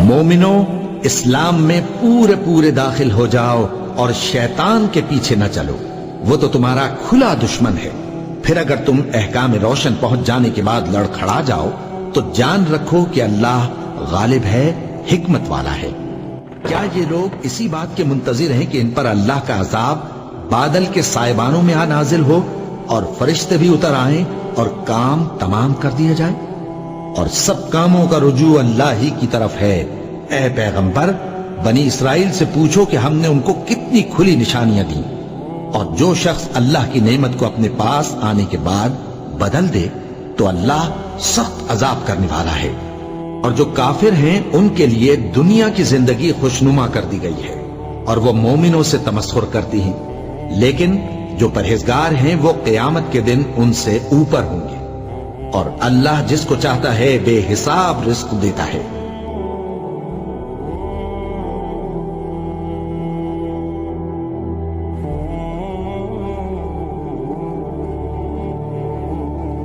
مومنو، اسلام میں پورے پورے داخل ہو جاؤ اور شیطان کے پیچھے نہ چلو، وہ تو تمہارا کھلا دشمن ہے۔ پھر اگر تم احکام روشن پہنچ جانے کے بعد لڑکھڑا جاؤ تو جان رکھو کہ اللہ غالب ہے، حکمت والا ہے۔ کیا یہ لوگ اسی بات کے منتظر ہیں کہ ان پر اللہ کا عذاب بادل کے سائبانوں میں آ نازل ہو اور فرشتے بھی اتر آئیں اور کام تمام کر دیا جائے؟ اور سب کاموں کا رجوع اللہ ہی کی طرف ہے۔ اے پیغمبر، بنی اسرائیل سے پوچھو کہ ہم نے ان کو کتنی کھلی نشانیاں دیں، اور جو شخص اللہ کی نعمت کو اپنے پاس آنے کے بعد بدل دے تو اللہ سخت عذاب کرنے والا ہے۔ اور جو کافر ہیں ان کے لیے دنیا کی زندگی خوشنما کر دی گئی ہے اور وہ مومنوں سے تمسخر کرتی ہیں، لیکن جو پرہیزگار ہیں وہ قیامت کے دن ان سے اوپر ہوں گے، اور اللہ جس کو چاہتا ہے بے حساب رزق دیتا ہے۔